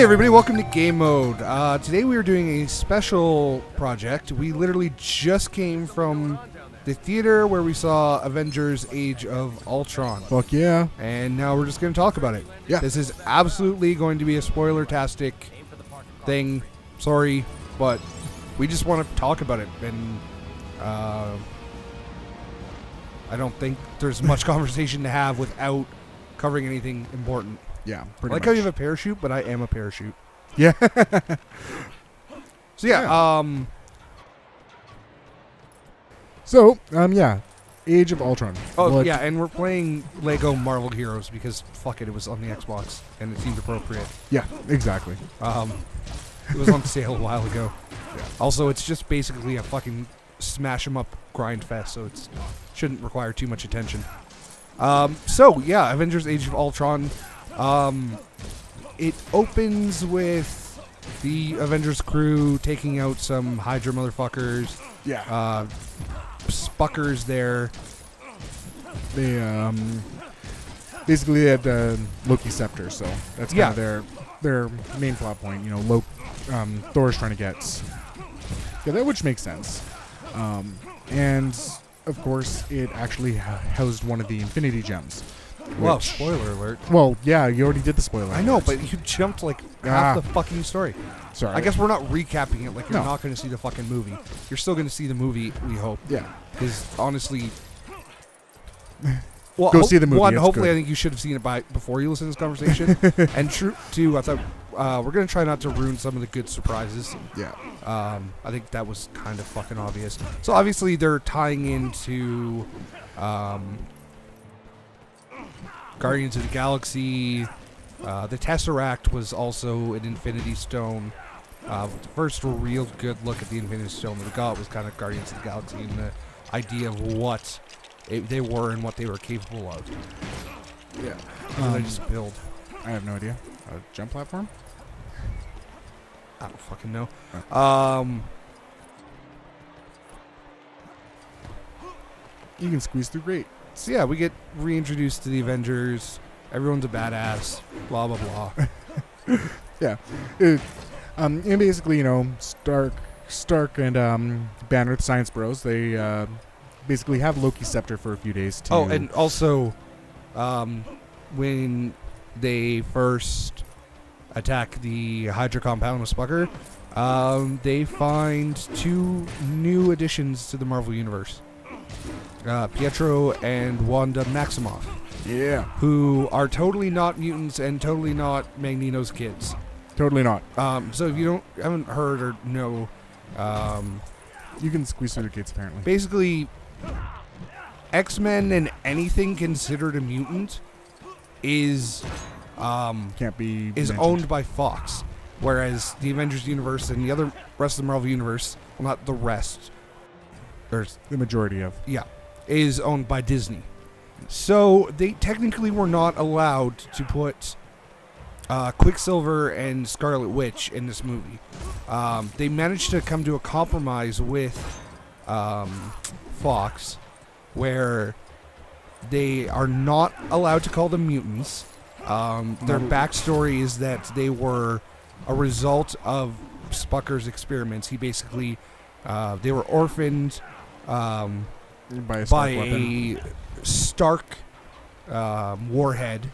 everybody, welcome to Game Mode. Today we are doing a special project. We literally just came from the theater where we saw Avengers Age of Ultron. Fuck yeah. And now we're just going to talk about it. Yeah. This is absolutely going to be a spoiler-tastic thing. Sorry, but we just want to talk about it. And I don't think there's much conversation to have without covering anything important. Yeah, I pretty like much. how you have a parachute, but I am a parachute. Yeah. So yeah, yeah. Age of Ultron. Oh, yeah, and we're playing Lego Marvel Heroes because, fuck it was on the Xbox, and it seemed appropriate. Yeah, exactly. It was on sale a while ago. Yeah. Also, it's just basically a fucking smash-em-up grind fest, so it shouldn't require too much attention. So, yeah, Avengers Age of Ultron. It opens with the Avengers crew taking out some Hydra motherfuckers. Yeah. Spuckers there. They, basically they had Loki's scepter, so that's kind of their main plot point. You know, Thor's trying to get... Yeah, that which makes sense. And, of course, it actually housed one of the Infinity Gems. Well, spoiler alert. Well, yeah, you already did the spoiler. I know, but you jumped like half the fucking story. Sorry. I guess we're not recapping it like you're not going to see the fucking movie. You're still going to see the movie, we hope. Yeah. Because, honestly... Well, Go see the movie. Hopefully, I think you should have seen it before you listen to this conversation. And too, I thought we're going to try not to ruin some of the good surprises. Yeah. I think that was kind of fucking obvious. So, obviously, they're tying into... Guardians of the Galaxy. The Tesseract was also an Infinity Stone. The first real good look at the Infinity Stone that we got was kind of Guardians of the Galaxy and the idea of what they were and what they were capable of. Yeah. What did I just build? I have no idea. A jump platform? I don't fucking know. You can squeeze through great. So yeah, we get reintroduced to the Avengers. Everyone's a badass. Blah blah blah. Yeah, and basically, you know, Stark and Banner, the Science Bros, they basically have Loki's scepter for a few days. Oh, and also, when they first attack the Hydra compound with Spucker, they find two new additions to the Marvel Universe. Pietro and Wanda Maximoff. Yeah. Who are totally not mutants and totally not Magneto's kids. Totally not. So if you haven't heard or know... you can squeeze through the gates, apparently. Basically, X-Men and anything considered a mutant is... can't be is mentioned. owned by Fox. Whereas the Avengers universe and the rest of the Marvel universe... Well, not the rest. There's the majority of. Yeah. Is owned by Disney. So they technically were not allowed to put Quicksilver and Scarlet Witch in this movie. They managed to come to a compromise with Fox where they are not allowed to call them mutants. Their backstory is that they were a result of Spucker's experiments. He basically, they were orphaned by a Stark warhead,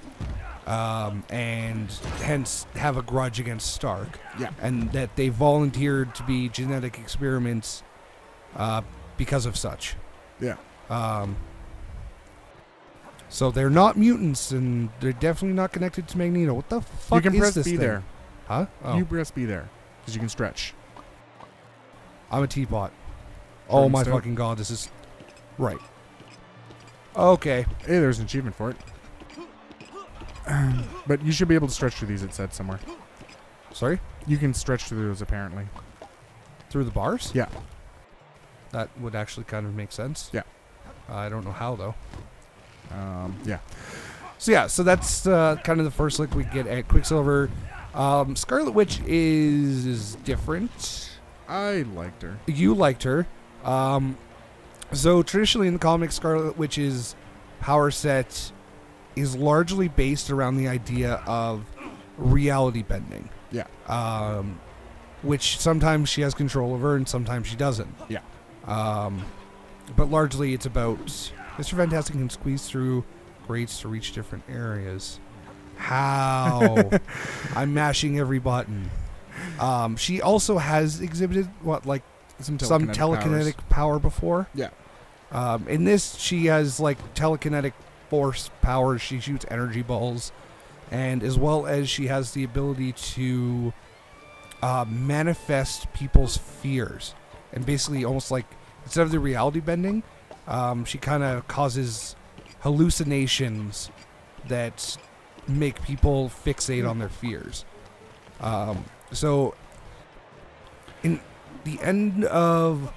and hence have a grudge against Stark. Yeah. And that they volunteered to be genetic experiments because of such. Yeah. So they're not mutants, and they're definitely not connected to Magneto. What the fuck you can is press this B thing? there. Huh? Oh. You press B there, because you can stretch. I'm a teapot. Oh my fucking god, this is... Right. Okay. Hey, there's an achievement for it. But you should be able to stretch through these, it said somewhere. Sorry? You can stretch through those, apparently. Through the bars? Yeah. That would actually kind of make sense. Yeah. I don't know how, though. Yeah. So yeah, so that's kind of the first look we get at Quicksilver. Scarlet Witch is different. I liked her. You liked her. So traditionally in the comics, Scarlet Witch's power set is largely based around the idea of reality bending. Yeah. Which sometimes she has control over and sometimes she doesn't. Yeah. But largely it's about Mr. Fantastic can squeeze through grates to reach different areas. How? I'm mashing every button. She also has exhibited some telekinetic power before. Yeah. In this, she has telekinetic force powers. She shoots energy balls, and as well as she has the ability to manifest people's fears, and basically almost instead of the reality bending, she kind of causes hallucinations that make people fixate on their fears. So, in the end of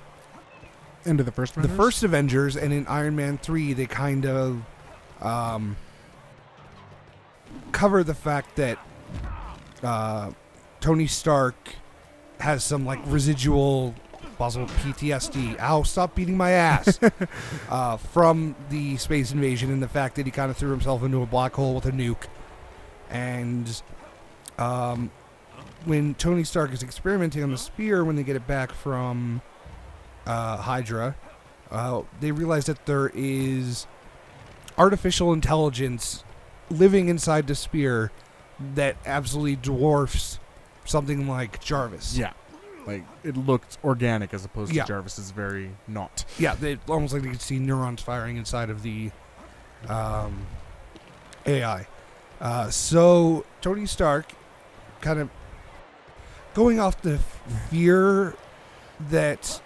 the first Avengers, and in Iron Man 3, they kind of cover the fact that Tony Stark has some residual possible PTSD. Ow, stop beating my ass. From the space invasion and the fact that he kind of threw himself into a black hole with a nuke. And when Tony Stark is experimenting on the spear, when they get it back from Hydra, they realize that there is artificial intelligence living inside the spear that absolutely dwarfs something like Jarvis. Yeah. It looked organic as opposed to Jarvis is very not. Yeah, almost like you could see neurons firing inside of the AI. So Tony Stark kind of going off the fear that...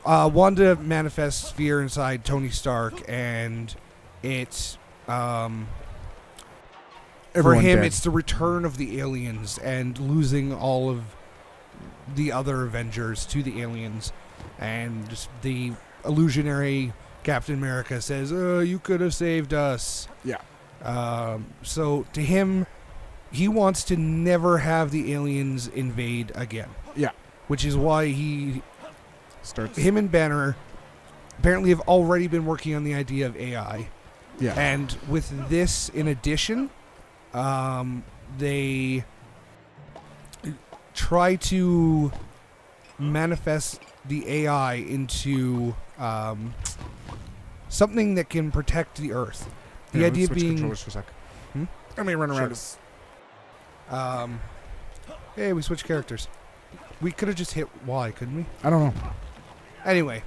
Wanda manifests fear inside Tony Stark, and it's... for him, dead. it's the return of the aliens and losing all of the other Avengers to the aliens. And just the illusionary Captain America says, you could have saved us. Yeah. So to him, he wants to never have the aliens invade again. Yeah. Which is why him and Banner apparently have already been working on the idea of AI. Yeah. And with this in addition, they try to manifest the AI into something that can protect the Earth. The idea being... controllers for a sec. Let me run around. Hey, we switched characters. We could have just hit Y, couldn't we? I don't know. Anyway.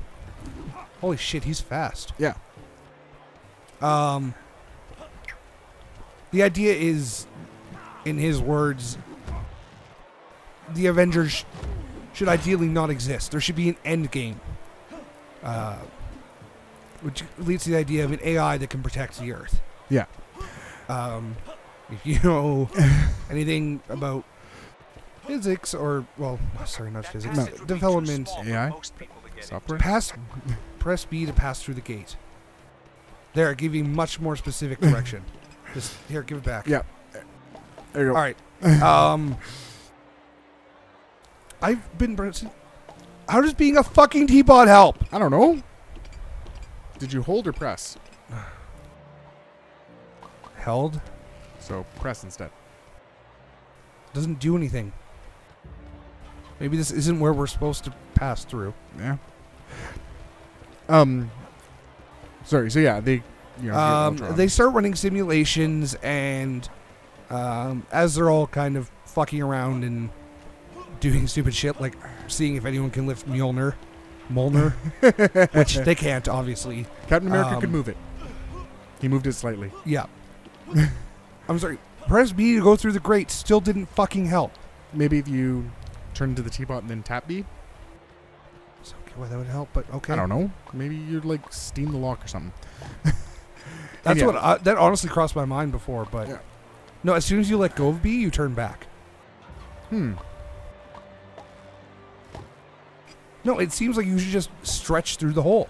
Holy shit, he's fast. Yeah. The idea is, in his words, the Avengers should ideally not exist. There should be an end game. Which leads to the idea of an AI that can protect the Earth. Yeah. If you know anything about physics not physics, development, AI, software, press B to pass through the gate. There, give you much more specific direction. Just here, give it back. Yeah. There you go. All right. I've been pressing. How does being a fucking teapot help? I don't know. Did you hold or press? Held. So press instead. Doesn't do anything. Maybe this isn't where we're supposed to pass through. Yeah. Sorry. So yeah, they they start running simulations, and as they're all kind of fucking around and doing stupid shit, like seeing if anyone can lift Mjolnir, which they can't, obviously. Captain America could move it. He moved it slightly. Yeah. I'm sorry. Press B to go through the grate still didn't fucking help. Maybe if you turn into the teapot and then tap B. So, okay, well, that would help, but okay. I don't know. Maybe you'd steam the lock or something. That's what that honestly crossed my mind before, but no. As soon as you let go of B, you turn back. No, it seems like you should just stretch through the hole.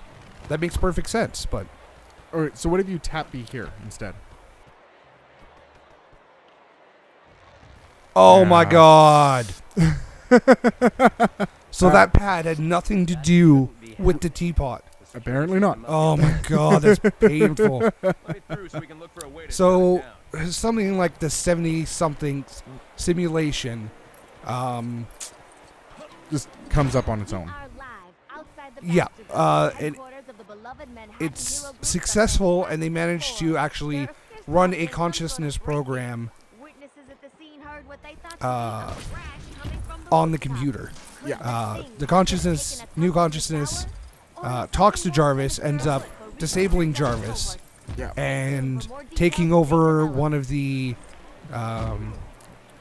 That makes perfect sense, but... All right, so what if you tap B here instead? Oh my god. So that pad had nothing to do with the teapot. Apparently not. Oh my god, that's painful. So something like the 70-something simulation. Just comes up on its own. Yeah, it's successful, and they managed to actually run a consciousness program on the computer. Yeah. The new consciousness, talks to Jarvis, ends up disabling Jarvis, Yeah. and taking over one of the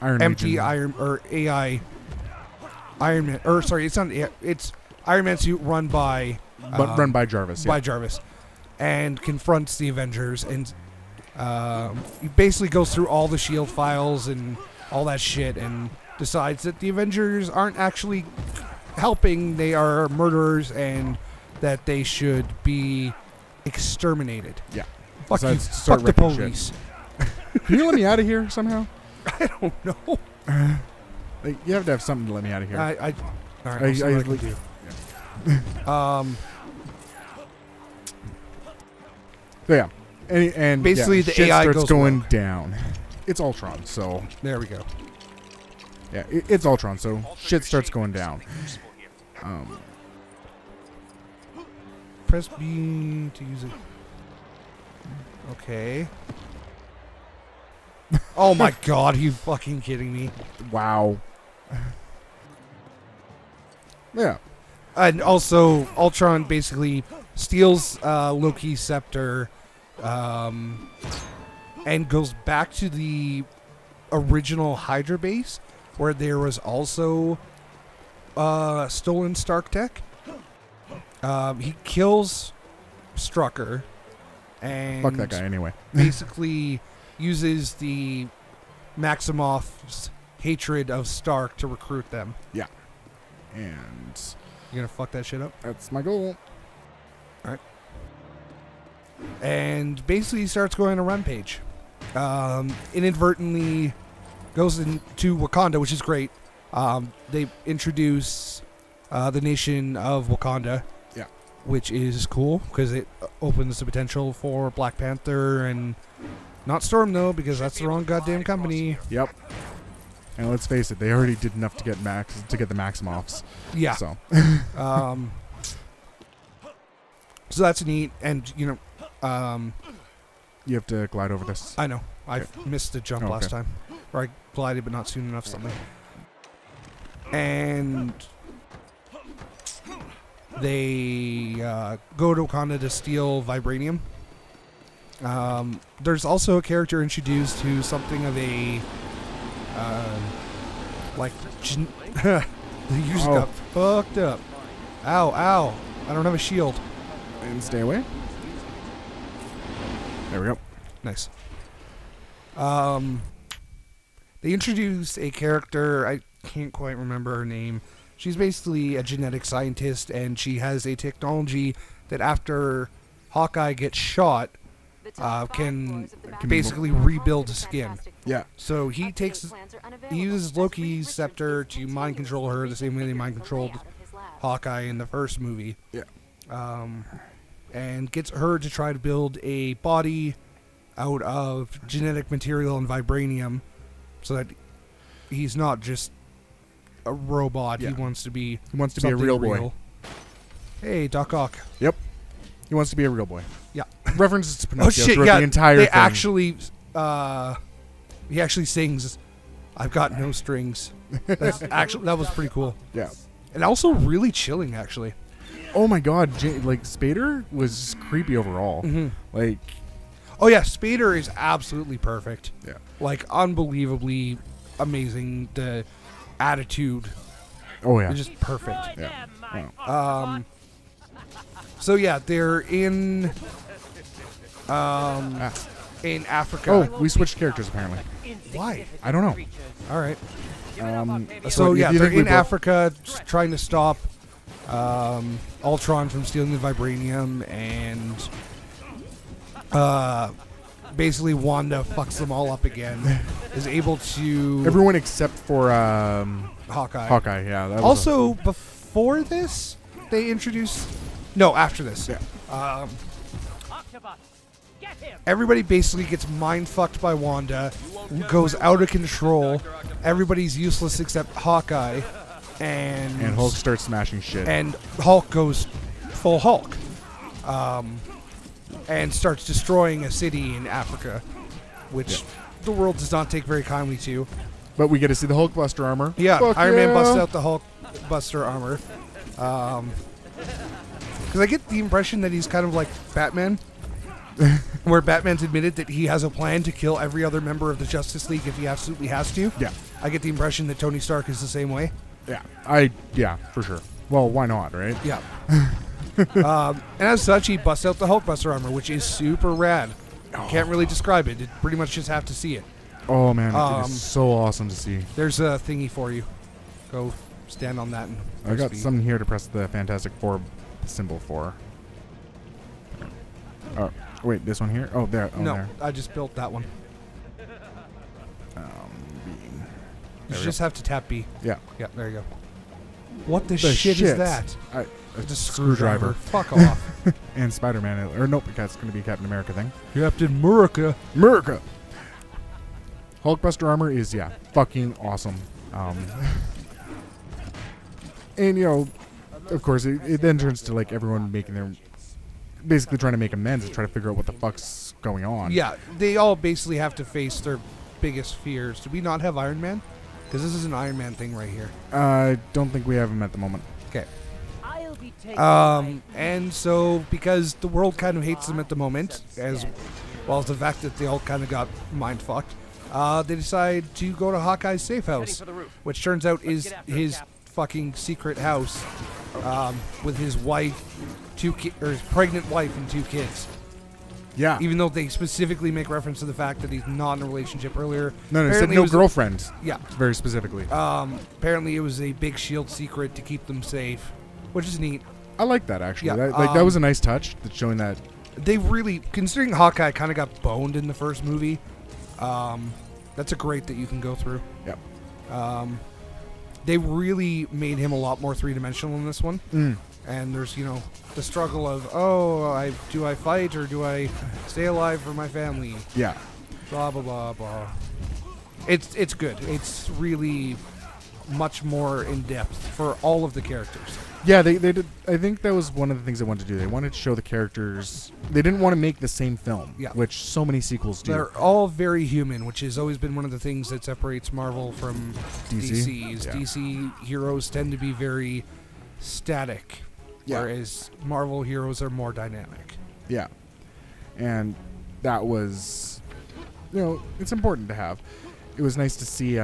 empty Iron or AI Iron Man. Or sorry, it's not. It's Iron Man suit run by run by Jarvis. By Jarvis, and confronts the Avengers, and he basically goes through all the Shield files and all that shit, and decides that the Avengers aren't actually helping; they are murderers, and that they should be exterminated. Yeah. Fuck So you. let's start Fuck the wrecking police. Can you let me out of here somehow? I don't know. Like, you have to have something to let me out of here. All right, I'll see what I can do. So yeah, and Basically, yeah, the shit AI starts goes going rogue. down. It's Ultron, so There we go. yeah, it's Ultron, so shit starts going down. Press B to use it. Okay. Oh my god, you fucking kidding me? Wow. Yeah. And also, Ultron basically steals Loki's scepter, and goes back to the original Hydra base, where there was also stolen Stark tech. He kills Strucker, and Fuck that guy anyway. basically uses the Maximoff's hatred of Stark to recruit them. Yeah. And You gonna fuck that shit up? that's my goal. Alright. And basically he starts going on a rampage. Inadvertently goes into Wakanda, which is great. They introduce the nation of Wakanda. Yeah. Which is cool, because it opens the potential for Black Panther and not Storm, though, because that's the wrong goddamn company. Yep. And let's face it, they already did enough to get the Maximoffs. Yeah. So. So that's neat, and you You have to glide over this. I know I missed the jump last time, or I glided but not soon enough. Something. And they go to Wakanda to steal vibranium. There's also a character introduced who's something of a the user got fucked up. Ow, ow. I don't have a shield. And stay away. There we go. Nice. They introduced a character, I can't quite remember her name. She's basically a genetic scientist, and she has a technology that after Hawkeye gets shot, can basically rebuild skin. Yeah. So he uses Loki's scepter to mind control her the same way they mind controlled Hawkeye in the first movie. Yeah. And gets her to try to build a body out of genetic material and vibranium, so that he's not just a robot. Yeah. He wants to be. He wants to be a real boy. Hey, Doc Ock. Yep. He wants to be a real boy. Yeah. References to Oh Pinocchio shit! throughout Yeah. the entire They thing. actually. He actually sings, "I've got no strings." That's actually that was pretty cool. Yeah. And also really chilling, actually. Oh my god, like Spader was creepy overall. Mm-hmm. Like, oh yeah, Spader is absolutely perfect. yeah. Like unbelievably amazing. The attitude Oh yeah. is just perfect. Yeah. Wow. So yeah, they're in Africa. Oh, we switched characters apparently. Why? I don't know. All right. So yeah, if you they're think we in both- Africa trying to stop Ultron from stealing the vibranium, and basically Wanda fucks them all up again. Is able to Everyone except for Hawkeye. Hawkeye. Yeah. That was Also, before this, they introduced. No, after this. Yeah. everybody basically gets mind fucked by Wanda, goes out of control. Everybody's useless except Hawkeye, and Hulk starts smashing shit. And Hulk goes full Hulk, and starts destroying a city in Africa, which the world does not take very kindly to. But we get to see the Hulkbuster armor. Yeah, Fuck Iron Man yeah. busts out the Hulkbuster armor. Because I get the impression that he's kind of like Batman, where Batman's admitted that he has a plan to kill every other member of the Justice League if he absolutely has to. Yeah. I get the impression that Tony Stark is the same way. Yeah, for sure. Well, why not, right? Yeah. And as such, he busts out the Hulkbuster armor, which is super rad. Can't really describe it. You pretty much just have to see it. Oh, man. It is so awesome to see. There's a thingy for you. Go stand on that. And I got something here to press the Fantastic Four symbol for. Oh, wait, this one here? Oh, there. Oh, no, there. I just built that one. B. You just have to tap B. Yeah. Yeah, there you go. What the shit is that? It's a screwdriver. Fuck off. And Spider-Man. Or nope, that's going to be a Captain America thing. Captain America. Hulkbuster armor is, fucking awesome. And, you know, of course, it then turns to, like, everyone making their... Basically trying to make amends and try to figure out what the fuck's going on. Yeah, they all basically have to face their biggest fears. Do we not have Iron Man? Because this is an Iron Man thing right here. I don't think we have him at the moment. Okay. And so, because the world kind of hates them at the moment, as well as the fact that they all kind of got mind-fucked, they decide to go to Hawkeye's safe house, which turns out is his fucking secret house with his wife, his pregnant wife and 2 kids. Yeah. Even though they specifically make reference to the fact that he's not in a relationship earlier. No, they said no girlfriend. Yeah. Very specifically. Apparently it was a big S.H.I.E.L.D. secret to keep them safe, which is neat. I like that, actually. Yeah, that was a nice touch, showing that. They really, considering Hawkeye kind of got boned in the first movie, that's a great that you can go through. Yep. They really made him a lot more three-dimensional in this one. And there's, you know, the struggle of, do I fight or do I stay alive for my family? Yeah. Blah, blah, blah, blah. It's good. It's really much more in-depth for all of the characters. Yeah, they did. I think that was one of the things they wanted to do. They wanted to show the characters. They didn't want to make the same film, which so many sequels do. They're all very human, which has always been one of the things that separates Marvel from DC. DC heroes tend to be very static, whereas Marvel heroes are more dynamic. Yeah. And that was, you know, it's important to have. It was nice to see,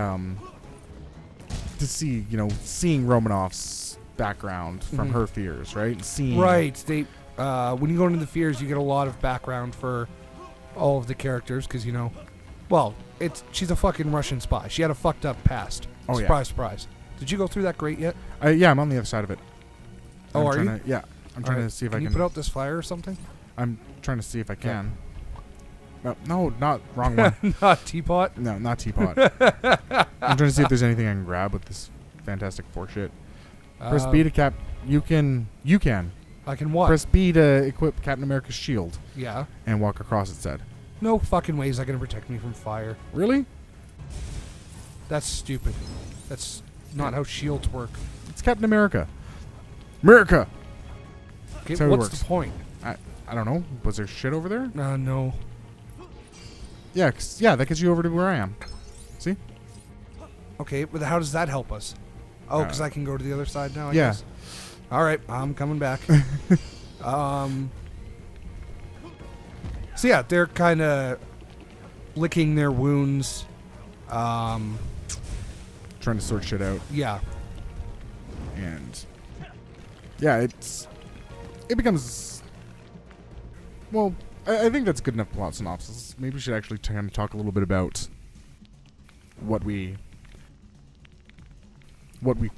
seeing Romanoff's background from her fears, right? And seeing they when you go into the fears, you get a lot of background for all of the characters because she's a fucking Russian spy. She had a fucked up past. Oh, surprise, surprise. Did you go through that grate yet? Yeah, I'm on the other side of it. Are you? I'm trying to see if I can. Can you put out this fire or something? I'm trying to see if I can. No, not wrong one. Not teapot? No, not teapot. I'm trying to see if there's anything I can grab with this Fantastic Four shit. Press B to cap. You can. I can what? Press B to equip Captain America's shield. Yeah. And walk across, it said. No fucking way is that going to protect me from fire. Really? That's stupid. That's not how shields work. It's Captain America. America! Okay, what's the point? I don't know. Was there shit over there? No. Yeah, that gets you over to where I am. See? Okay, but how does that help us? Oh, because I can go to the other side now, I guess. All right, I'm coming back. So, yeah, they're kind of licking their wounds. Trying to sort shit out. Yeah. And, yeah, it becomes... Well, I think that's good enough plot synopsis. Maybe we should actually kind of talk a little bit about what we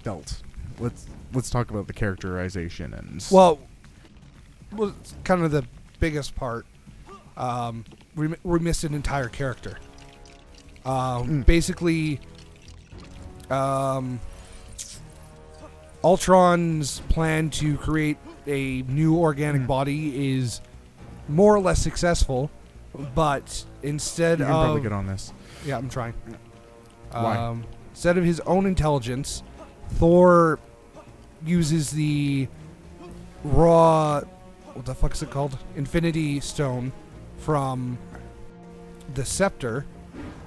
felt. Let's talk about the characterization and... Well, it's kind of the biggest part. We missed an entire character. Basically, Ultron's plan to create a new organic body is more or less successful, But instead You of... can probably get on this. Yeah, I'm trying. Why? Instead of his own intelligence, Thor uses the raw... What the fuck is it called? Infinity Stone from the Scepter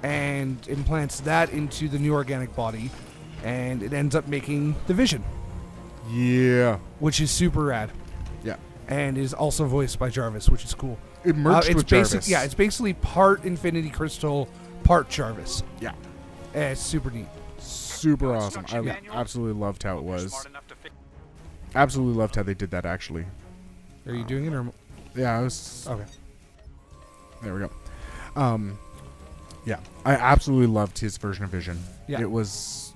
and implants that into the new organic body, and it ends up making the Vision, Yeah. which is super rad, Yeah. and is also voiced by Jarvis, which is cool. It merged with Jarvis. Yeah, it's basically part Infinity Crystal, part Jarvis. Yeah. And it's super neat. Super awesome. I absolutely loved how it was. Absolutely loved how they did that, actually. Are you doing it or? Yeah, I was... Okay. There we go. Yeah, I absolutely loved his version of Vision. Yeah. It was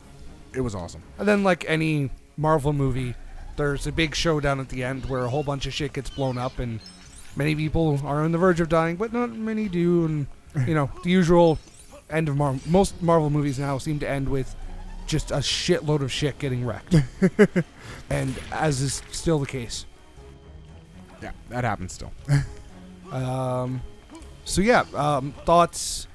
awesome. And then, like any Marvel movie, there's a big showdown at the end where a whole bunch of shit gets blown up, and many people are on the verge of dying, but not many do. And you know, the usual end of Marvel. Most Marvel movies now seem to end with just a shitload of shit getting wrecked, and as is still the case. Yeah, that happens still. So yeah, thoughts.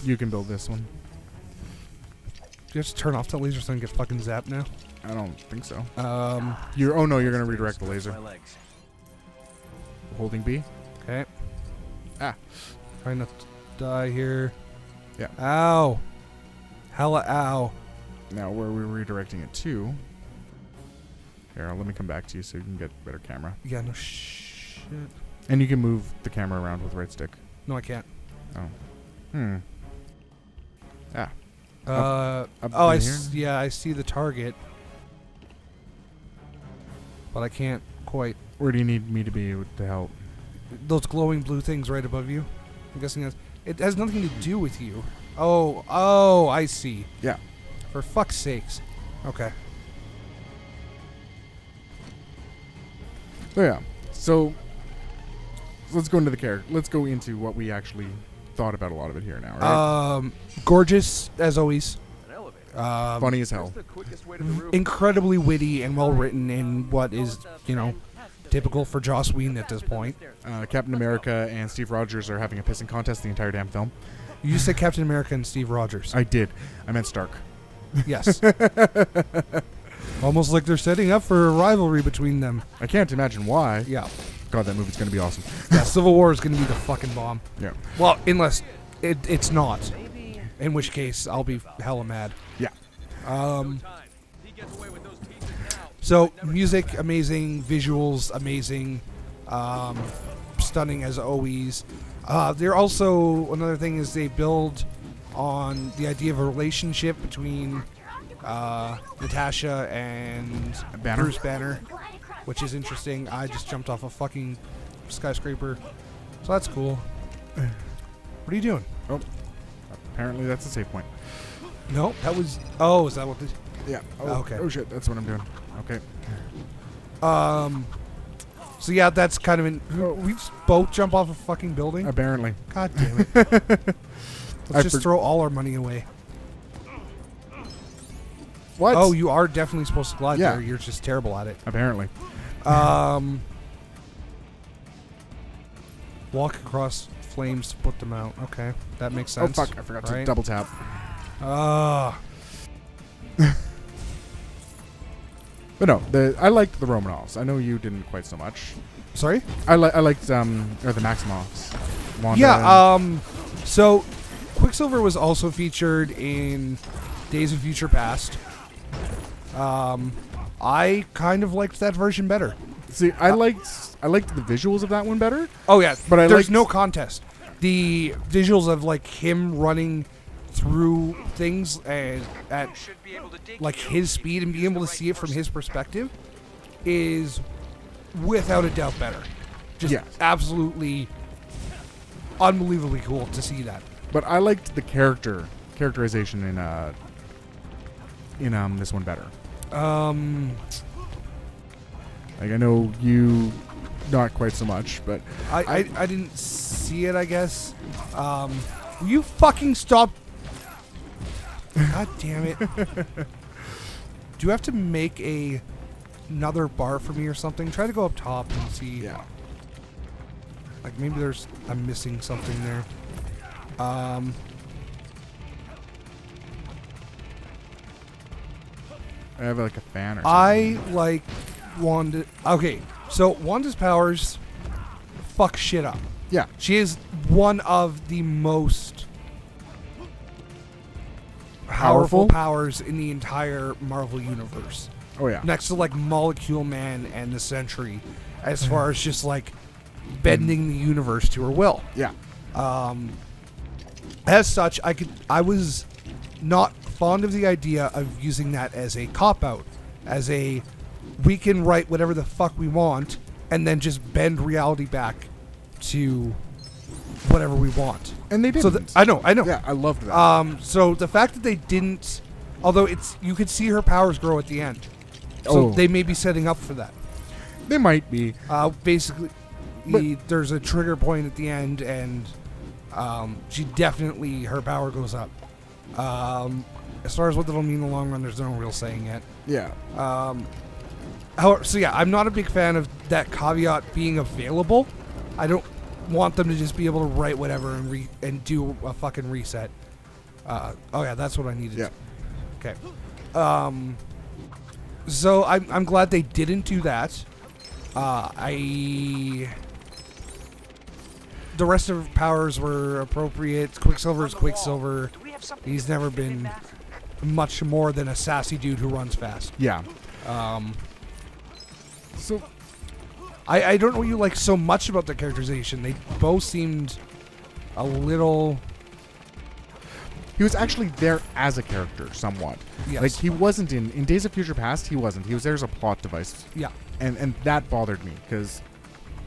You can build this one. Do you have to turn off the laser so I can get fucking zapped now? I don't think so. You're. Oh no, you're gonna redirect the laser. Holding B. Okay. Ah. Trying not to die here. Yeah. Ow. Hella ow. Now where are we redirecting it to? Here, let me come back to you so you can get better camera. Yeah, no shit. And you can move the camera around with right stick. No, I can't. Oh. Hmm. Ah. Oh, yeah, I see the target. But I can't quite. Where do you need me to be to help? Those glowing blue things right above you. I'm guessing it has nothing to do with you. Oh, I see. Yeah. For fuck's sakes. Okay. So yeah. So let's go into the character. Let's go into what we actually thought about a lot of it here now, right? Gorgeous as always. Funny as hell. Incredibly witty and well written in what is, you know, typical for Joss Whedon at this point. Captain America and Steve Rogers are having a pissing contest the entire damn film. You just said Captain America and Steve Rogers. I did. I meant Stark. Yes. Almost like they're setting up for a rivalry between them. I can't imagine why. Yeah. God, that movie's going to be awesome. Yeah, Civil War is going to be the fucking bomb. Yeah. Well, unless it's not. In which case, I'll be hella mad. Yeah. So, music, amazing. Visuals, amazing. Stunning as always. They're also, another thing is they build on the idea of a relationship between Natasha and Banner. Bruce Banner, which is interesting. I just jumped off a fucking skyscraper, so that's cool. What are you doing? Oh, apparently that's a save point. No, that was... Oh, is that what this... Yeah. Oh, okay. Oh shit, that's what I'm doing. Okay. So yeah, that's kind of... we just both jump off a fucking building? Apparently. God damn it. Let's just throw all our money away. What? Oh, you are definitely supposed to glide Yeah. there. You're just terrible at it. Apparently. Walk across flames to put them out. Okay, that makes sense. Oh fuck, I forgot to double tap. But no, I liked the Romanovs. I know you didn't quite so much. Sorry? I liked or the Maximovs. Wanda Yeah, so Quicksilver was also featured in Days of Future Past. I kind of liked that version better. See, I liked the visuals of that one better. Oh yeah, but there's no contest. The visuals of like him running through things and at like his speed and being able to see it from his perspective is without a doubt better. Just absolutely unbelievably cool to see that. But I liked the characterization in this one better. Like I know you not quite so much, but I didn't see it, I guess. Will you fucking stop? God damn it. Do you have to make another bar for me or something? Try to go up top and see. Yeah. Like maybe I'm missing something there. I have like a fan or something. I like Wanda. Okay, so Wanda's powers fuck shit up. Yeah. She is one of the most powerful powers in the entire Marvel universe. Oh yeah. Next to like Molecule Man and the Sentry, as far as just like bending the universe to her will. Yeah. As such, I was not fond of the idea of using that as a cop-out, as we can write whatever the fuck we want and then just bend reality back to whatever we want. And they didn't. I know. Yeah, I loved that. So the fact that they didn't, although you could see her powers grow at the end, so they may be setting up for that. They might be. Basically, there's a trigger point at the end, and her power goes up. As far as what that'll mean in the long run, there's no real saying yet. Yeah. However, I'm not a big fan of that caveat being available. I don't want them to just be able to write whatever and do a fucking reset. That's what I needed. Yeah. Okay. So I'm glad they didn't do that. The rest of powers were appropriate. Quicksilver is Quicksilver. He's never been much more than a sassy dude who runs fast. Yeah. So I don't know what you like so much about the characterization. They both seemed a little... He was actually there as a character, somewhat. Yes. Like, he wasn't in Days of Future Past, he wasn't. He was there as a plot device. Yeah. And that bothered me, because,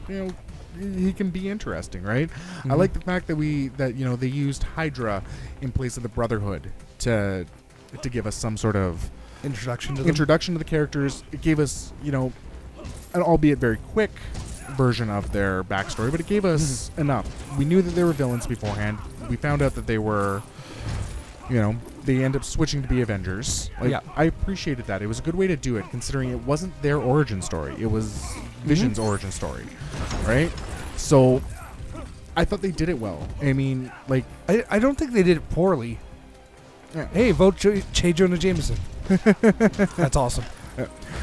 he can be interesting, right? Mm-hmm. I like the fact that they used Hydra in place of the Brotherhood to give us some sort of introduction to the characters. It gave us, an albeit very quick version of their backstory, but it gave us enough. We knew that they were villains beforehand. We found out that they were, they end up switching to be Avengers. I appreciated that. It was a good way to do it, considering it wasn't their origin story. It was Vision's origin story, right? So I thought they did it well. I mean, I don't think they did it poorly. Yeah. Hey, vote J. Jonah Jameson. That's awesome.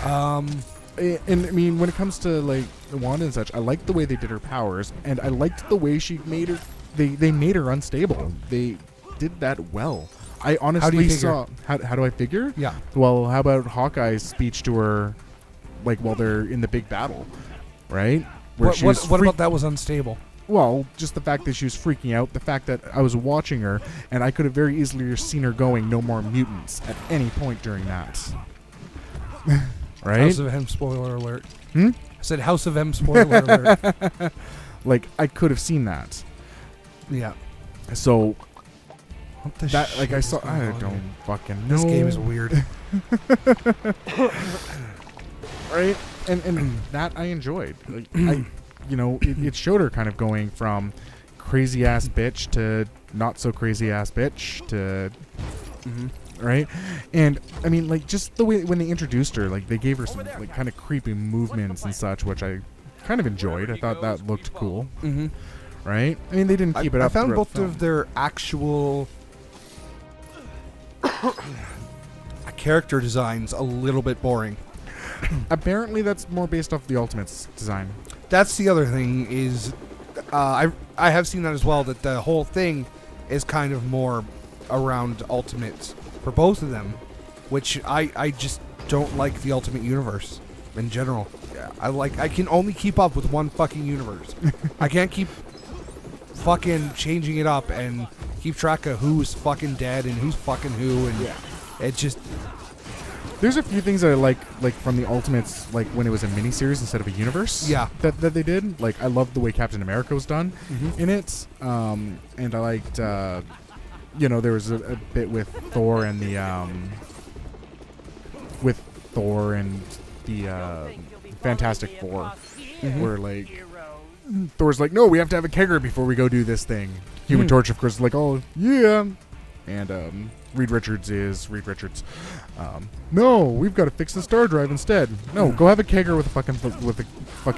And I mean, when it comes to Wanda and such, I liked the way they did her powers, and I liked the way she made her. They made her unstable. They did that well. I honestly how do you figure? saw. How do I figure? Yeah. Well, how about Hawkeye's speech to her, while they're in the big battle, right? Where what about that was unstable? Well, just the fact that she was freaking out, the fact that I was watching her, and I could have very easily seen her going, "No more mutants" at any point during that. Right? House of M spoiler alert. I said House of M spoiler alert. I could have seen that. Yeah. So what the that shit I saw. I on don't here? fucking know. This game is weird. Right? And that I enjoyed. It showed her kind of going from crazy ass bitch to not so crazy ass bitch to right? And I mean, just the way when they introduced her, they gave her some kind of creepy movements and such, which I kind of enjoyed. I thought that looked cool. Right? I mean, they didn't keep it up. I found both of their actual character designs a little bit boring. Apparently, that's more based off the Ultimates design. That's the other thing is, I have seen that as well, that the whole thing is kind of more around Ultimates for both of them, which I just don't like the Ultimate Universe in general. I can only keep up with one fucking universe. I can't keep fucking changing it up and keep track of who's fucking dead and who's fucking who, and it just... There's a few things that I like from the Ultimates, when it was a miniseries instead of a universe. Yeah. That they did. I loved the way Captain America was done in it. And I liked, there was a bit with Thor and the, Fantastic Four, where Thor's no, we have to have a kegger before we go do this thing. Human Torch, of course, is oh yeah, And Reed Richards is Reed Richards. No, we've got to fix the star drive instead. No, go have a kegger with a fucking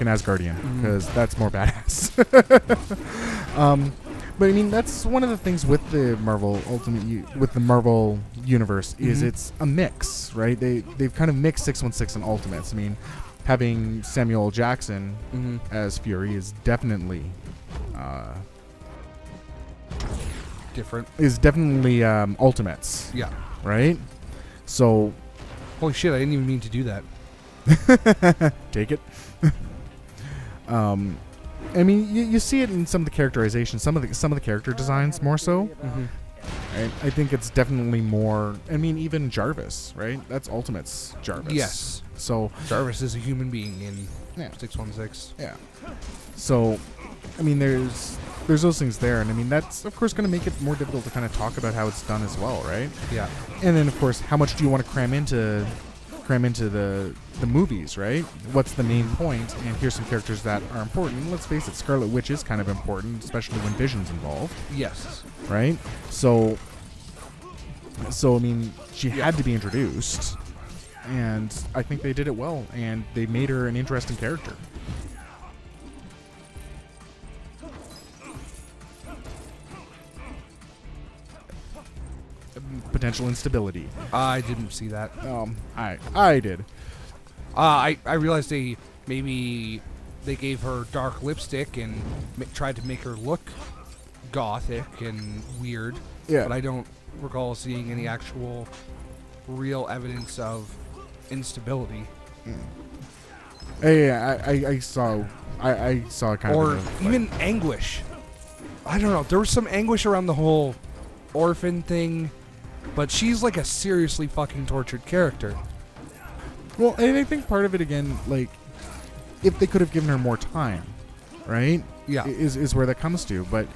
Asgardian, because that's more badass. But I mean, that's one of the things with the Marvel with the Marvel universe is it's a mix, right? They've kind of mixed 616 and Ultimates. I mean, having Samuel L. Jackson as Fury is definitely different. Is definitely Ultimates. Yeah. Right. So. Holy shit! I didn't even mean to do that. Take it. I mean, you see it in some of the characterization, some of the character designs more so. Right? I think it's definitely more. I mean, even Jarvis, right? That's Ultimate's Jarvis. Yes. So Jarvis is a human being in 616. Yeah. So, I mean, there's those things there, and I mean that's of course going to make it more difficult to kind of talk about how it's done as well, right? Yeah. And then of course, how much do you want to cram into the movies, right? What's the main point? And here's some characters that are important. Let's face it, Scarlet Witch is kind of important, especially when Vision's involved. Yes. Right? So I mean, she had to be introduced, and I think they did it well, and they made her an interesting character. Potential instability. I didn't see that. I did. I realized maybe they gave her dark lipstick and tried to make her look gothic and weird. Yeah. But I don't recall seeing any actual real evidence of instability. Yeah, I saw kind or of even anguish. I don't know. There was some anguish around the whole orphan thing, but she's like a seriously fucking tortured character. Well, and I think part of it again, like, if they could have given her more time, right? Yeah, is where that comes to. But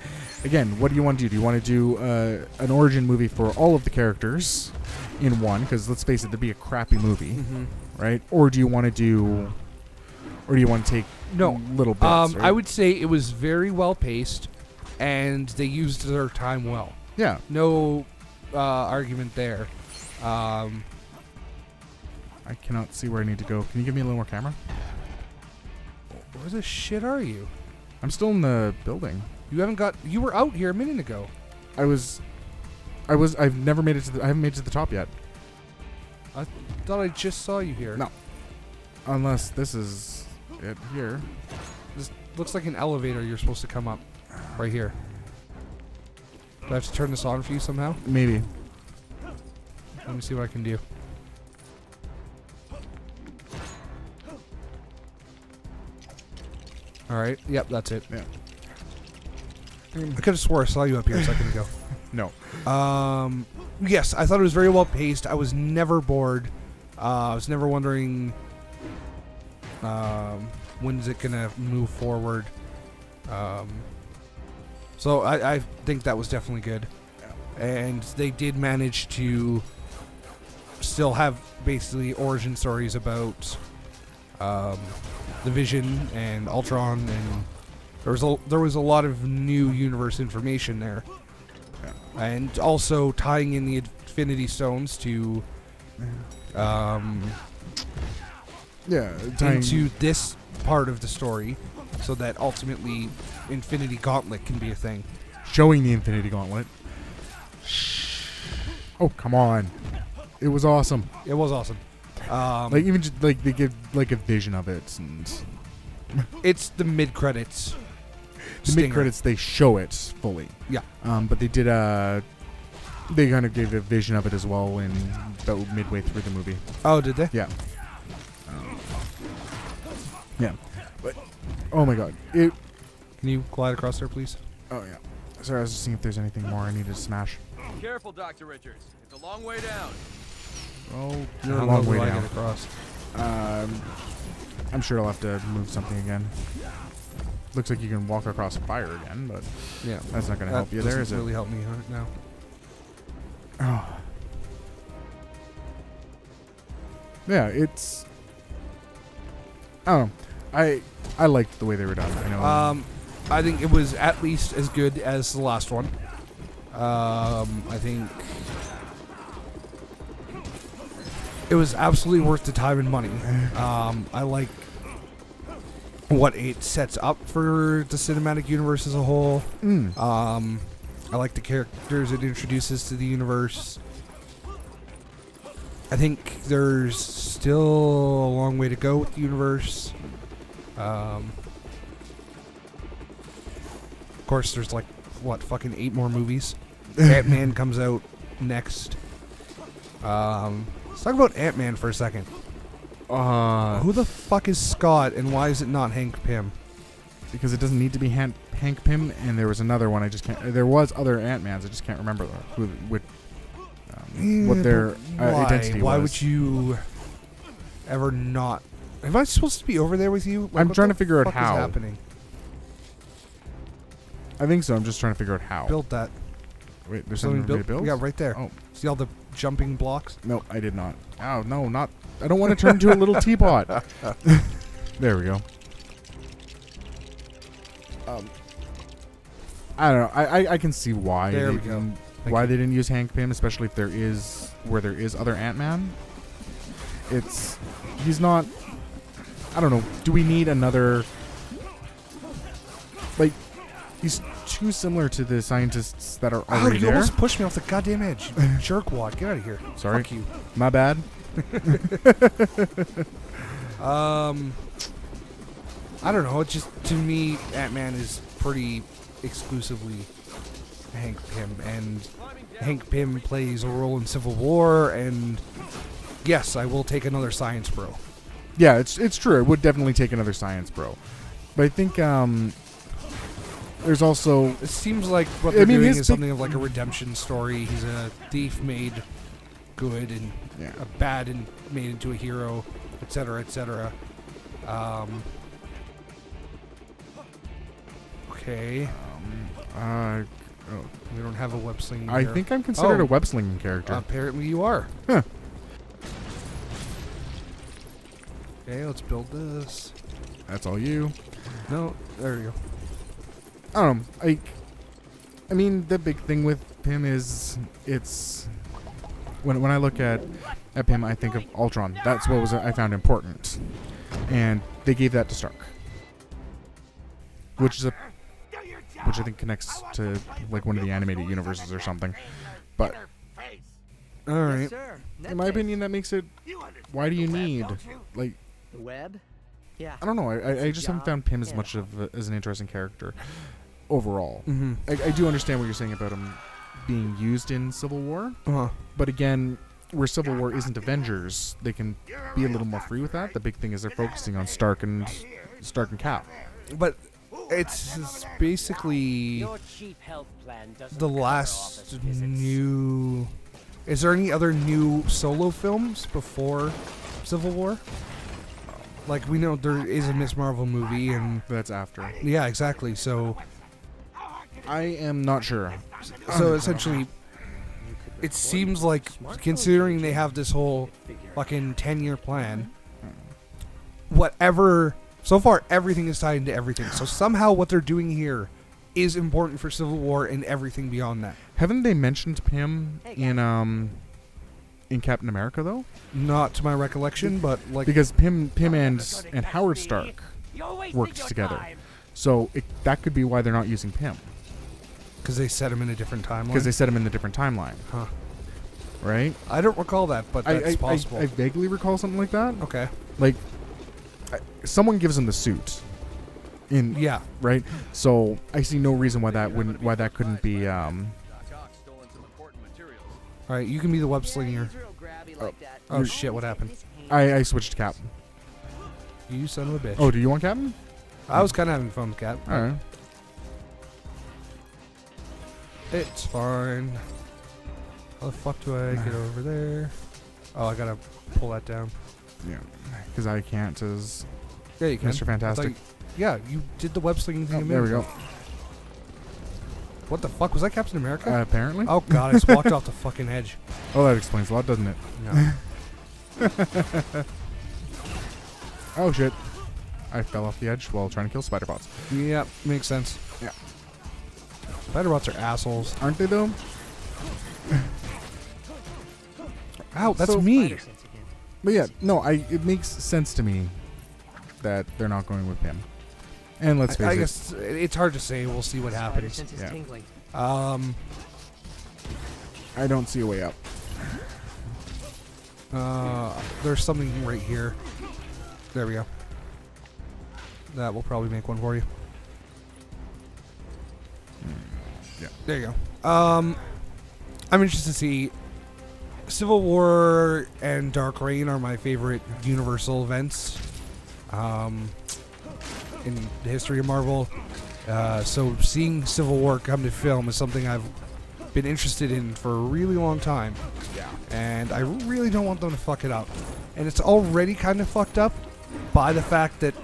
again, what do you want to do? Do you want to do an origin movie for all of the characters in one? Because let's face it, that'd be a crappy movie, right? Or do you want to take little bits? Right? I would say it was very well paced, and they used their time well. Yeah, no argument there. I cannot see where I need to go. Can you give me a little more camera? Where the shit are you? I'm still in the building. You were out here a minute ago. I've never made it I haven't made it to the top yet. I thought I just saw you here. No. Unless this is it here. This looks like an elevator you're supposed to come up. Right here. Do I have to turn this on for you somehow? Maybe. Let me see what I can do. Alright, yep, that's it. Yeah. I could have swore I saw you up here a second ago. No. Yes, I thought it was very well paced. I was never bored. I was never wondering when is it going to move forward. So I think that was definitely good. And they did manage to still have basically origin stories about the Vision and Ultron, and there was a lot of new universe information there, and also tying in the Infinity Stones to into this part of the story, so that ultimately Infinity Gauntlet can be a thing. Showing the Infinity Gauntlet. Oh, come on! It was awesome. It was awesome. Like even just, like they give like a vision of it, and it's the mid credits. The mid credits they show it fully. Yeah. But they did they kind of gave a vision of it as well in about midway through the movie. Oh, did they? Yeah. Yeah. But oh my god, it. Can you glide across there, please? Oh yeah. Sorry, I was just seeing if there's anything more I needed to smash. Careful, Dr. Richards. It's a long way down. Oh, you're a How long will way I down. get across? I'm sure I'll have to move something again. Looks like you can walk across fire again, but yeah, that's not going to help you there, is it? Really help me now. Oh. Yeah, it's. I don't know. I liked the way they were done. I know. I think it was at least as good as the last one. I think it was absolutely worth the time and money. I like what it sets up for the cinematic universe as a whole. I like the characters it introduces to the universe. I think there's still a long way to go with the universe. Of course, there's like, what, fucking 8 more movies? Ant-Man comes out next. Let's talk about Ant-Man for a second. Who the fuck is Scott, and why is it not Hank Pym? Because it doesn't need to be Hank Pym, and there was another one. I just can't. There was other Ant-Mans. I just can't remember what their identity was. Why would you ever not? Am I supposed to be over there with you? Like, I'm trying to figure out what how. is happening? I think so. I'm just trying to figure out how. Build that. Wait, there's something to build? Yeah, right there. Oh. See all the jumping blocks? No, I did not. Oh, no, not. I don't want to turn into a little teapot. There we go. I don't know. I can see why There they we go. didn't, why they didn't use Hank Pym, especially if there is other Ant-Man. He's not. I don't know. Do we need another? Like, he's too similar to the scientists that are already you there. almost pushed me off the goddamn edge. You jerkwad. Get out of here. Sorry. Fuck you. My bad. I don't know. It's just, to me, Ant-Man is pretty exclusively Hank Pym, and Hank Pym plays a role in Civil War, and yes, I will take another science bro. Yeah, it's true. It would definitely take another science bro. But I think there's also... It seems like what they're doing is something of like a redemption story. He's a thief made good, and a bad and made into a hero, etc., etc. Okay. We don't have a web slinging. I think I'm considered a web slinging character. Apparently you are. Huh. Okay, let's build this. That's all you. No, there you go. I don't know. I mean, the big thing with Pym is it's when I look at Pym, I think of Ultron. That's what I found important, and they gave that to Stark, which I think connects to like one of the animated universes or something. But all right, in my opinion, that makes it. Why do you need like the web? Yeah. I don't know. I just haven't found Pym as much as an interesting character overall. Mm-hmm. I do understand what you're saying about him being used in Civil War, but again, where Civil War isn't Avengers, they can be a little more free with that. The big thing is they're focusing on Stark and Cap. But it's basically the last new... Is there any other new solo films before Civil War? Like, we know there is a Miss Marvel movie, and... That's after. Yeah, exactly, so... I am not sure. So, essentially, it seems like, considering they have this whole fucking 10-year plan, whatever... So far, everything is tied into everything. So somehow what they're doing here is important for Civil War and everything beyond that. Haven't they mentioned Pym in Captain America, though? Not to my recollection, but like... Because Pym and Howard Stark worked together. So that could be why they're not using Pym. Because they set him in a different timeline? Because they set him in the different timeline. Huh. Right? I don't recall that, but that's possible. I vaguely recall something like that. Okay. Like, someone gives him the suit. Yeah. Right? So I see no reason why that couldn't be... Alright, you can be the web slinger. Oh shit, what happened? I switched to Cap. You son of a bitch. Oh, do you want Captain? I was kind of having fun with Cap. Alright. It's fine. How the fuck do I get over there? Oh, I gotta pull that down. Yeah. Because I can't as Yeah, you can. Mr. Fantastic. Yeah, you did the web slinging thing. There we go. What the fuck? Was that Captain America? Apparently. Oh god, I just walked off the fucking edge. Oh, that explains a lot, doesn't it? No. Oh shit. I fell off the edge while trying to kill spider bots. Yeah, makes sense. Yeah. Spider-Bots are assholes. Aren't they, though? Ow, that's So- me. Spider sense again. But yeah, no, it makes sense to me that they're not going with him. And let's face I it. guess it's hard to say. We'll see what Spider happens. sense is Yeah. tingling. I don't see a way up. There's something right here. There we go. That will probably make one for you. Yeah. There you go. I'm interested to see. Civil War and Dark Reign are my favorite Universal events in the history of Marvel. So seeing Civil War come to film is something I've been interested in for a really long time. Yeah. And I really don't want them to fuck it up. And it's already kind of fucked up by the fact that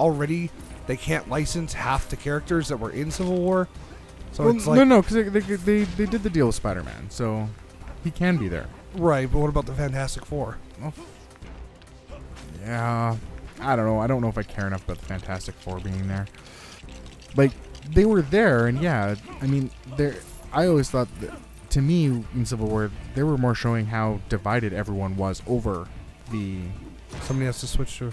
already they can't license half the characters that were in Civil War. So Well, it's like, no, because they did the deal with Spider-Man, so he can be there. right, but what about the Fantastic Four? Yeah, I don't know. I don't know if I care enough about the Fantastic Four being there. Like, they were there, and yeah, I mean, I always thought that, to me, in Civil War, they were more showing how divided everyone was over the... Somebody has to switch to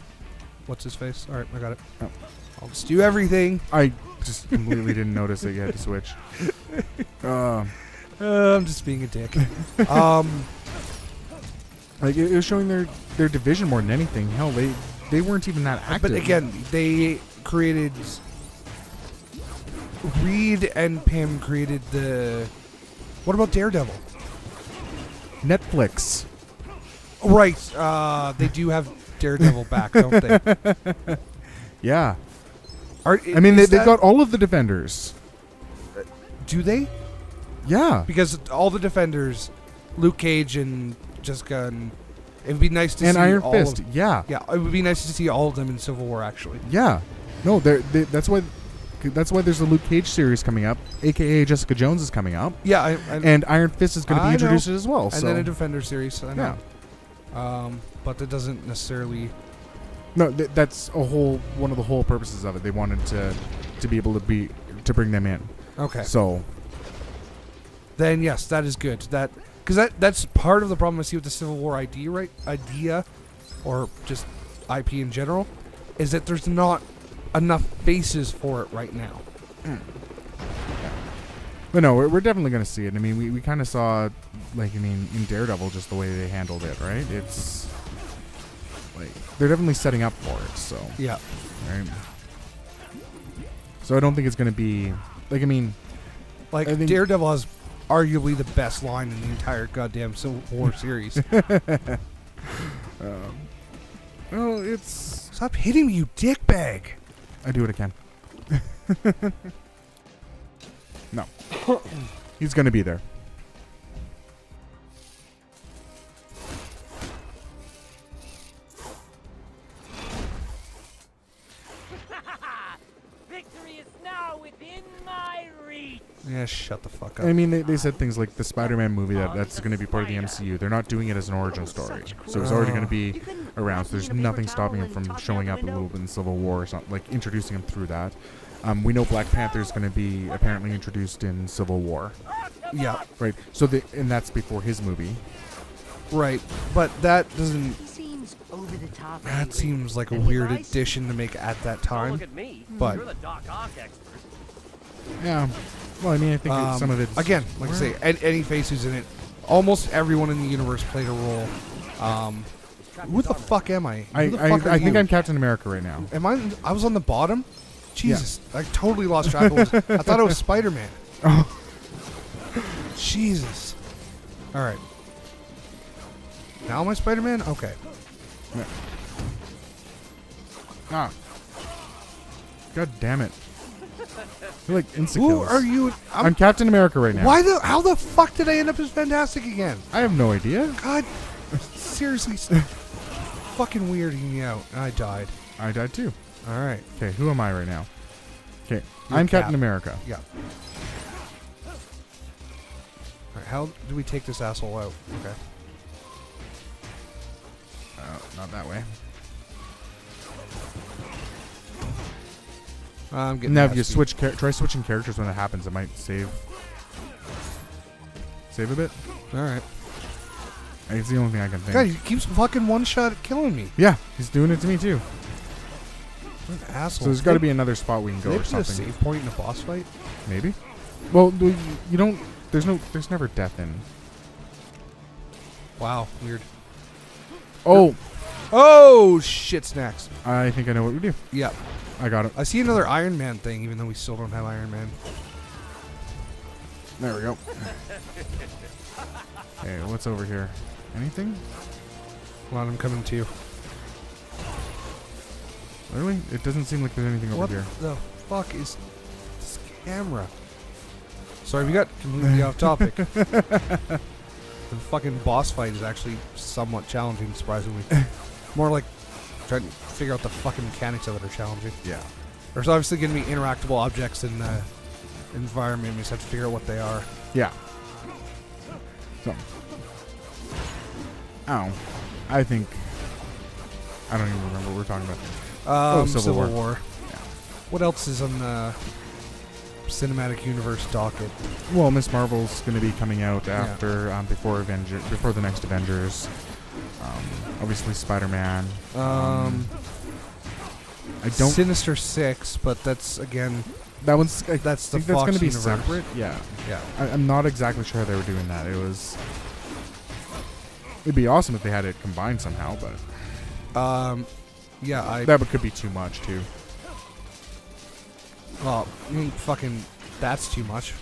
what's his face. All right, I got it. Oh. I'll just do everything. I just completely didn't notice that you had to switch. I'm just being a dick. Like, it was showing their division more than anything. Hell, they weren't even that active. But again, they created. Reed and Pym created the. What about Daredevil? Netflix. Right. They do have Daredevil back, don't they? Yeah. I I mean, they've got all of the Defenders. Do they? Yeah. Because all the Defenders, Luke Cage and Jessica, and it would be nice to And see Iron all Fist. Of, Yeah. yeah, it would be nice to see all of them in Civil War. Actually. Yeah. No, that's why there's a Luke Cage series coming up, a.k.a. Jessica Jones is coming up. Yeah, And Iron Fist is going to be I introduced know. as well. And so. then a Defender series. I know. Yeah. But that doesn't necessarily. No, that's one of the whole purposes of it. They wanted to be able to bring them in. Okay. So. Then yes, that is good. Because that's part of the problem I see with the Civil War idea, or just IP in general, is that there's not enough faces for it right now. But no, we're definitely going to see it. I mean, we kind of saw, like, in Daredevil, just the way they handled it, right? It's like they're definitely setting up for it. So Yeah. right. So I don't think it's going to be like, I mean, Like, I think- Daredevil has arguably the best line in the entire goddamn Civil War series. well, it's Stop hitting me, you dickbag. I do what I can. No, he's going to be there. Victory is now within my reach. Yeah, shut the fuck up. I mean, they said things like the Spider-Man movie that's going to be part of the MCU. They're not doing it as an origin story, so it's already going to be around. So there's nothing stopping him from showing up a little bit in Civil War or something, like introducing him through that. We know Black Panther is going to be apparently introduced in Civil War, Yeah, right? So and that's before his movie. right. But that doesn't. He seems over the top. That angry. seems like a And he weird lies. addition to make at that Don't time. look at me. But- You're the Doc Ock expert. Yeah. Well, I mean, I think some of it. Again, like I say, any face who's in it, almost everyone in the universe played a role. Who the fuck am I? Who the fuck are I think you? I'm Captain America right now. Am I? I was on the bottom. Jesus, I totally lost track. I thought it was Spider-Man. Oh. Jesus. All right. Now am I Spider-Man? Okay. Ah. God damn it. You're like insta Who kills. are you? I'm Captain America right now. Why the? How the fuck did I end up as Fantastic again? I have no idea. God, seriously, fucking weirding me out. I died. I died too. All right. Okay, who am I right now? Okay, You're I'm Captain Cap. America. Yeah. All right, how do we take this asshole out? Okay. Not that way. I'm getting Now, if you nasty. try switching characters when it happens, it might save a bit. All right. It's the only thing I can think. God, he keeps fucking one shot at killing me. Yeah, he's doing it to me too. What an asshole. So there's got to be another spot we can go They or put a something. save point in a boss fight. Maybe. Well, you don't. There's never death in. Wow, weird. Oh, Oh shit, snacks. I think I know what we do. Yeah, I got it. I see another Iron Man thing, even though we still don't have Iron Man. There we go. Okay, what's over here? Anything? Hold on, I'm coming to you. Really? It doesn't seem like there's anything over What here. the fuck is this camera? Sorry, we got completely off topic. The fucking boss fight is actually somewhat challenging, surprisingly. More like trying to figure out the fucking mechanics of it are challenging. Yeah. There's obviously going to be interactable objects in the environment. We just have to figure out what they are. Yeah. So. Oh. I think. I don't even remember what we're talking about. Civil War. Yeah. What else is on the cinematic universe docket? Well, Miss Marvel's going to be coming out after, before the next Avengers. Obviously, Spider-Man. I don't. Sinister Six, but that's again. That one's. That's the I think Fox that's going to be universe. separate. Yeah. Yeah. I'm not exactly sure how they were doing that. It'd be awesome if they had it combined somehow, but Yeah. that could be too much too. Well, fucking. That's too much.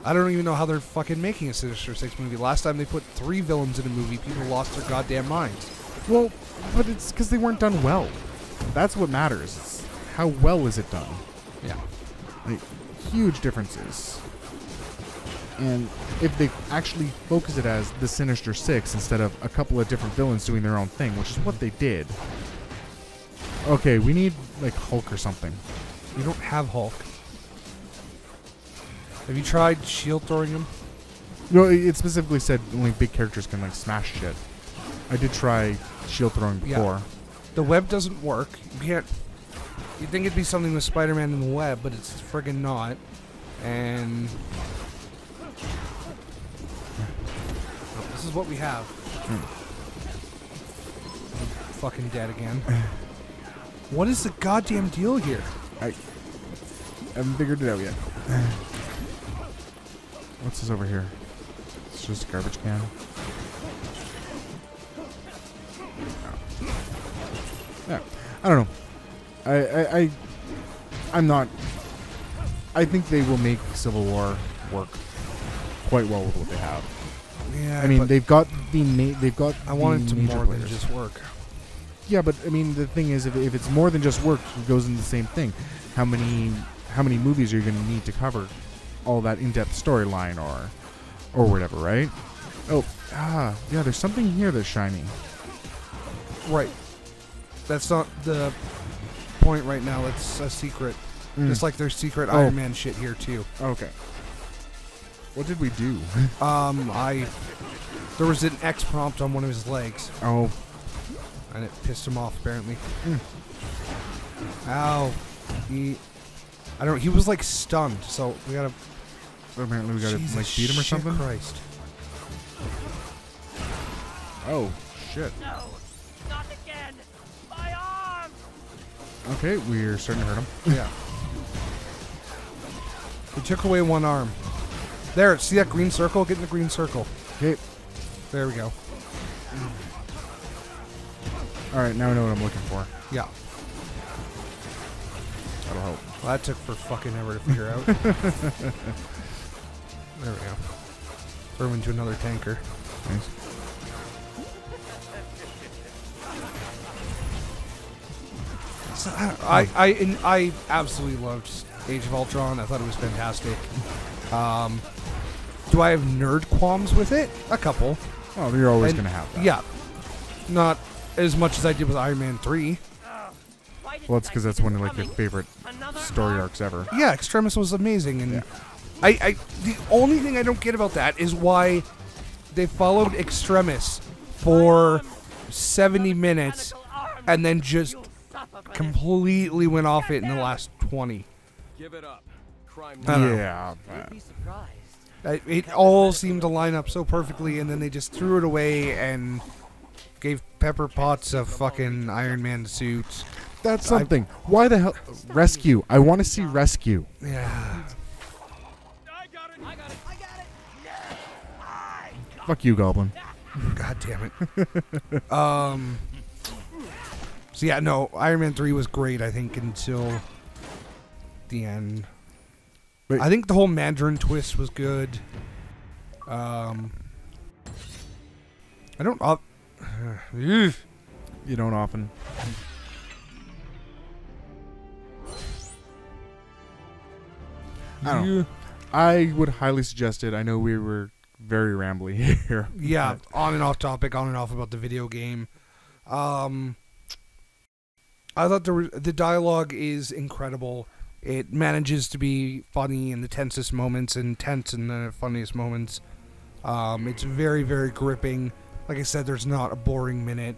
I don't even know how they're fucking making a Sinister Six movie. Last time they put 3 villains in a movie, people lost their goddamn minds. Well, but it's because they weren't done well. That's what matters. It's how well is it done? Yeah. Like, huge differences. And if they actually focus it as the Sinister Six instead of a couple of different villains doing their own thing, which is what they did. Okay, we need like Hulk or something. You don't have Hulk. Have you tried shield throwing him? No, it specifically said only big characters can like smash shit. I did try shield throwing before. Yeah. The web doesn't work. You can't. You'd think it'd be something with Spider-Man in the web, but it's friggin' not. And this is what we have. I'm fucking dead again. What is the goddamn deal here? I haven't figured it out yet. What's this over here? It's just a garbage can. Yeah, I don't know. I'm not. I think they will make Civil War work quite well with what they have. Yeah, I mean, but they've got they've got. I want it to major more than players. just work. Yeah, but I mean, the thing is, if it's more than just work, it goes into the same thing. How many movies are you going to need to cover all that in-depth storyline or whatever, right? Oh, yeah. There's something here that's shiny. Right. That's not the point right now. It's a secret. Just like there's secret Iron Man shit here too. Okay. What did we do? There was an X prompt on one of his legs, Oh. and it pissed him off apparently. Ow. He was like stunned, so we gotta. Apparently we gotta Jesus like beat him or shit something. Christ. Oh shit. No, not again. My arm. Okay, we're starting to hurt him. Yeah. He took away one arm. There, see that green circle? Get in the green circle. Okay. There we go. All right, now I know what I'm looking for. Yeah. That'll help. Well, that took for fucking ever to figure out. There we go. Throw him into another tanker. Nice. So, I absolutely loved Age of Ultron. I thought it was fantastic. Do I have nerd qualms with it? A couple. Oh, you're always And- gonna have that. Yeah. Not as much as I did with Iron Man 3. Well, it's because that's one of like your favorite story arcs ever. Yeah, Extremis was amazing, and I the only thing I don't get about that is why they followed Extremis for 70 minutes and then just completely went off it in the last 20. Give it up. Crime. I don't know. Yeah. You'd be surprised. It all seemed to line up so perfectly, and then they just threw it away and gave Pepper Potts a fucking Iron Man suit. That's something. Why the hell? Rescue. I want to see Rescue. Yeah. I got it. I got it. I got it. Fuck you, Goblin. God damn it. So yeah, no, Iron Man 3 was great, I think, until the end. Wait. I think the whole Mandarin twist was good. I don't... You don't often. I don't know. I would highly suggest it. I know we were very rambly here. Yeah, on and off topic, on and off about the video game. I thought the dialogue is incredible. It manages to be funny in the tensest moments and tense in the funniest moments. It's very, very gripping. Like I said, there's not a boring minute.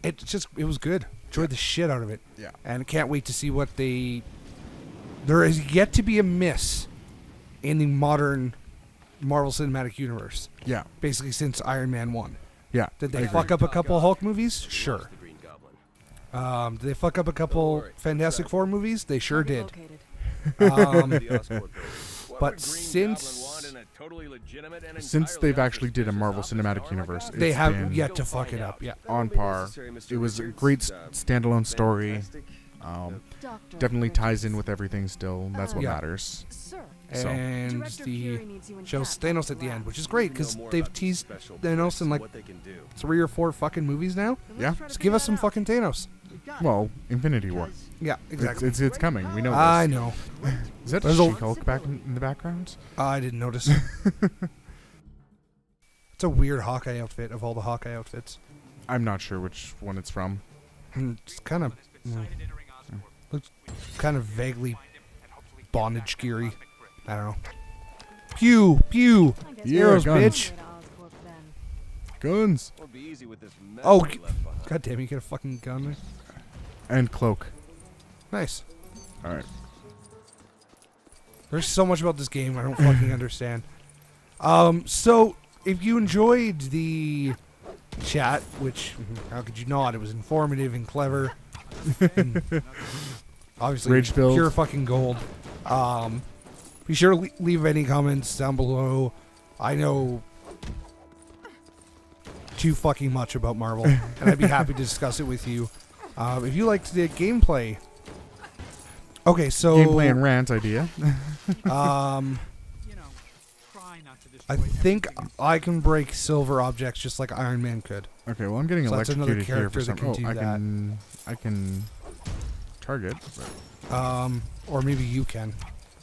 It was good. Enjoyed the shit out of it. Yeah. And can't wait to see what there is yet to be a miss in the modern Marvel Cinematic Universe. Yeah. Basically since Iron Man 1. Yeah. Did I they agree. fuck up a couple Hulk movies? Sure. The Green Goblin. Did they fuck up a couple Fantastic Four movies? They sure did. But Since they've actually did a Marvel Cinematic Universe, they it's have been yet to fuck it up. Yeah. on par. It was a great standalone story. Definitely ties in with everything still. That's what Yeah. matters. Sir, So. And Director Fury the needs you in shows town. Thanos at the end, which is great because they've teased Thanos in like 3 or 4 fucking movies now. Yeah. Just give us some fucking Thanos. Well, Infinity War. Yeah, exactly. It's coming. We know I this. know. Is that There's a- She-Hulk back in the background? I didn't notice. It's a weird Hawkeye outfit of all the Hawkeye outfits. I'm not sure which one it's from. It's kind of looks kind of vaguely bondage geary. I don't know. Pew pew. I guess Yeah, we'll Heroes, guns. bitch. go to Oscorp then. Guns. Won't be easy with this mess Oh, we left behind. God damn! You get a fucking gun there. And cloak. Nice. All right. There's so much about this game I don't fucking understand. So if you enjoyed the chat, which how could you not? It was informative and clever. And obviously, Rage-filled. pure fucking gold. Be sure to leave any comments down below. I know too fucking much about Marvel, and I'd be happy to discuss it with you. If you liked the gameplay, okay, so Gameplay and rant idea. I think I can break silver objects just like Iron Man could. Okay, well I'm getting So that's another electrocuted here for character some. that can do I can target. But Or maybe you can.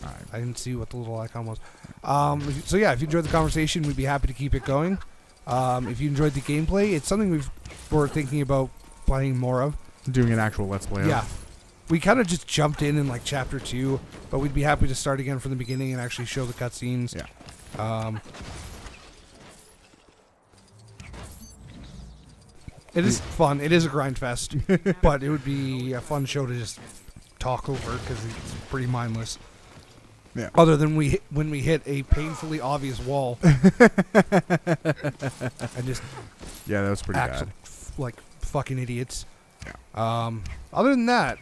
alright. I didn't see what the little icon was. So yeah, if you enjoyed the conversation, we'd be happy to keep it going. If you enjoyed the gameplay, it's something we're thinking about playing more of. Doing an actual let's play. Yeah. We kind of just jumped in like chapter 2, but we'd be happy to start again from the beginning and actually show the cutscenes. Yeah. It is fun. It is a grind fest, but it would be a fun show to just talk over because it's pretty mindless. Yeah. Other than when we hit a painfully obvious wall and just Yeah, that was pretty act bad. like fucking idiots. Yeah. Other than that,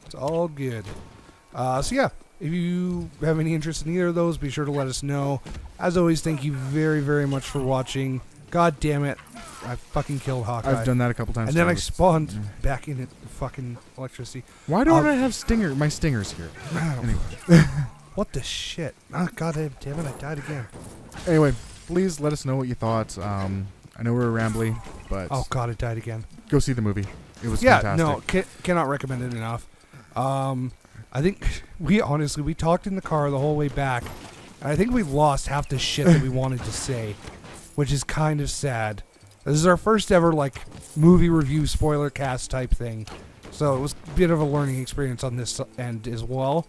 it's all good. So yeah, if you have any interest in either of those, be sure to let us know. As always, thank you very, very much for watching. God damn it, I fucking killed Hawkeye. I've done that a couple times. and then I too. spawned Mm. back in fucking electricity. Why don't I have my stingers here? What the shit? Oh, God damn it, I died again. Anyway, please let us know what you thought. I know we were rambly, but Oh God, I died again. go see the movie. It was Yeah, fantastic. no, cannot recommend it enough. I think we talked in the car the whole way back, and I think we lost half the shit that we wanted to say, which is kind of sad. This is our first ever like movie review spoiler cast type thing, So it was a bit of a learning experience on this end as well.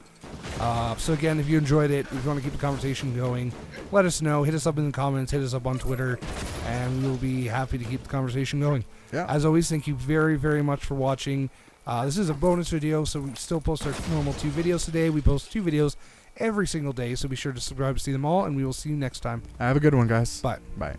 So again, if you enjoyed it, if you want to keep the conversation going, let us know. Hit us up in the comments, hit us up on Twitter, and we will be happy to keep the conversation going. Yeah. As always, thank you very, very much for watching. This is a bonus video, so we still post our normal 2 videos today. We post 2 videos every single day, so be sure to subscribe to see them all, and we will see you next time. Have a good one, guys. Bye. Bye.